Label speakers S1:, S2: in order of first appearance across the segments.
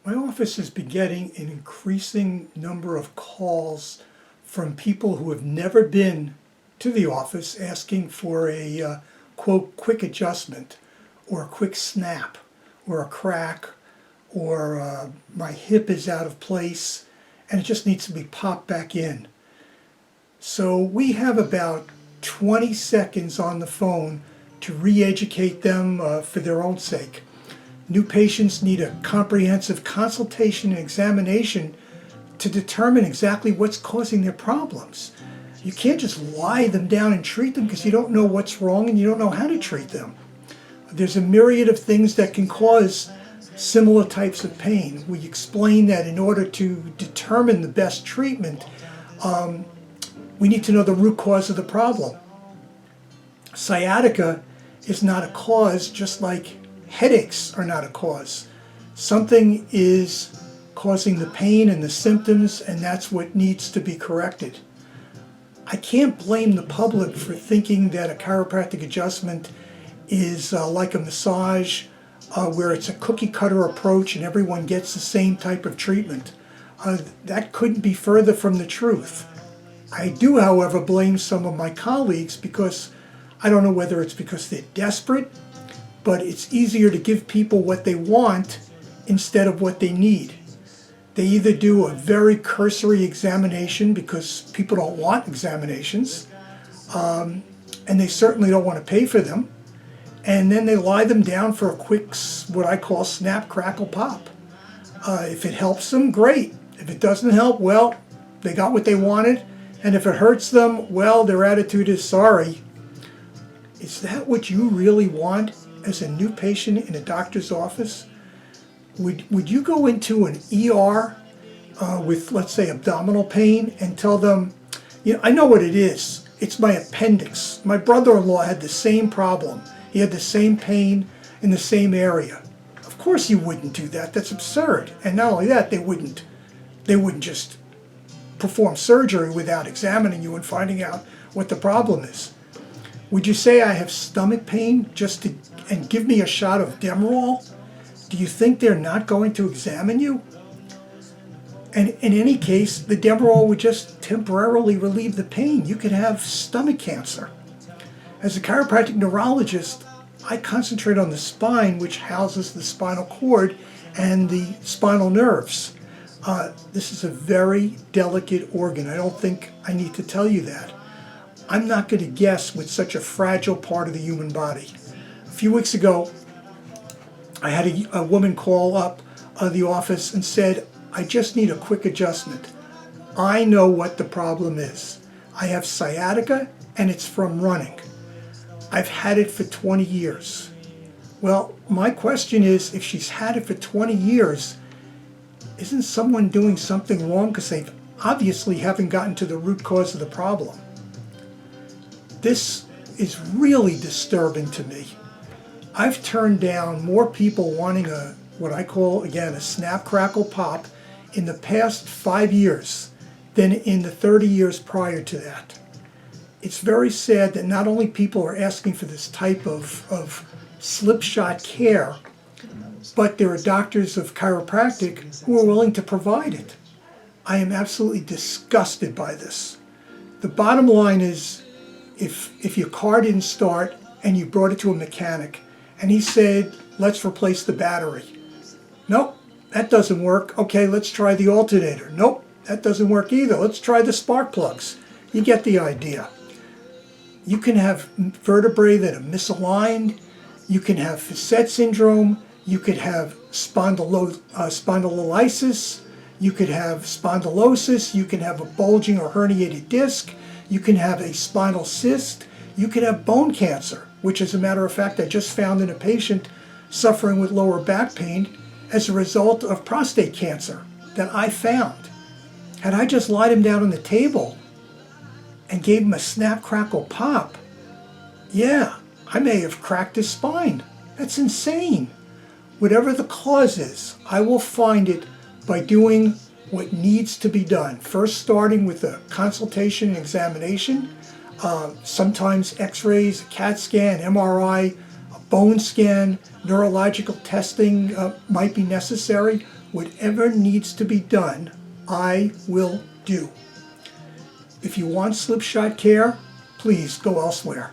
S1: My office has been getting an increasing number of calls from people who have never been to the office asking for a quote, quick adjustment or a quick snap or a crack or my hip is out of place and it just needs to be popped back in. So we have about 20 seconds on the phone to re-educate them for their own sake. New patients need a comprehensive consultation and examination to determine exactly what's causing their problems. You can't just lie them down and treat them because you don't know what's wrong and you don't know how to treat them. There's a myriad of things that can cause similar types of pain. We explain that in order to determine the best treatment, we need to know the root cause of the problem. Sciatica is not a cause, just like headaches are not a cause. Something is causing the pain and the symptoms, and that's what needs to be corrected. I can't blame the public for thinking that a chiropractic adjustment is like a massage where it's a cookie cutter approach and everyone gets the same type of treatment. That couldn't be further from the truth. I do, however, blame some of my colleagues because I don't know whether it's because they're desperate, but it's easier to give people what they want instead of what they need. They either do a very cursory examination because people don't want examinations, and they certainly don't want to pay for them, and then they lie them down for a quick, what I call snap, crackle, pop. If it helps them, great. If it doesn't help, well, they got what they wanted, and if it hurts them, well, their attitude is sorry. Is that what you really want as a new patient in a doctor's office? Would you go into an ER with, let's say, abdominal pain and tell them, you know, I know what it is. It's my appendix. My brother-in-law had the same problem. He had the same pain in the same area. Of course you wouldn't do that. That's absurd. And not only that, they wouldn't just perform surgery without examining you and finding out what the problem is. Would you say I have stomach pain and give me a shot of Demerol? Do you think they're not going to examine you? And in any case, the Demerol would just temporarily relieve the pain. You could have stomach cancer. As a chiropractic neurologist, I concentrate on the spine, which houses the spinal cord and the spinal nerves. This is a very delicate organ. I don't think I need to tell you that. I'm not going to guess with such a fragile part of the human body. A few weeks ago, I had a woman call up the office and said, I just need a quick adjustment. I know what the problem is. I have sciatica and it's from running. I've had it for 20 years. Well, my question is, if she's had it for 20 years, isn't someone doing something wrong because they obviously haven't gotten to the root cause of the problem? This is really disturbing to me. I've turned down more people wanting what I call, again, a snap, crackle, pop in the past 5 years than in the 30 years prior to that. It's very sad that not only people are asking for this type of slipshod care, but there are doctors of chiropractic who are willing to provide it. I am absolutely disgusted by this. The bottom line is, if your car didn't start and you brought it to a mechanic and he said, let's replace the battery. Nope, that doesn't work. Okay, let's try the alternator. Nope, that doesn't work either. Let's try the spark plugs. You get the idea. You can have vertebrae that are misaligned. You can have facet syndrome. You could have spondylolysis. You could have spondylosis. You can have a bulging or herniated disc. You can have a spinal cyst. You can have bone cancer, which, as a matter of fact, I just found in a patient suffering with lower back pain as a result of prostate cancer that I found. Had I just lied him down on the table and gave him a snap, crackle, pop, yeah, I may have cracked his spine. That's insane. Whatever the cause is, I will find it by doing what needs to be done. First, starting with a consultation and examination, sometimes x-rays, a CAT scan, MRI, a bone scan, neurological testing might be necessary. Whatever needs to be done, I will do. If you want slipshod care, please go elsewhere.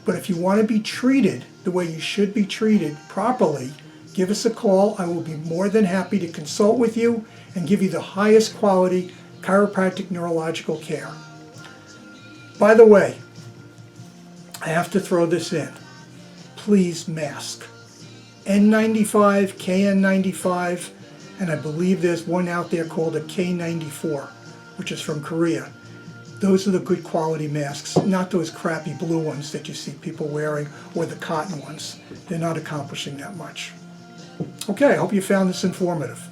S1: But if you want to be treated the way you should be treated properly, give us a call. I will be more than happy to consult with you and give you the highest quality chiropractic neurological care. By the way, I have to throw this in. Please mask. N95, KN95, and I believe there's one out there called a K94, which is from Korea. Those are the good quality masks, not those crappy blue ones that you see people wearing or the cotton ones. They're not accomplishing that much. Okay, I hope you found this informative.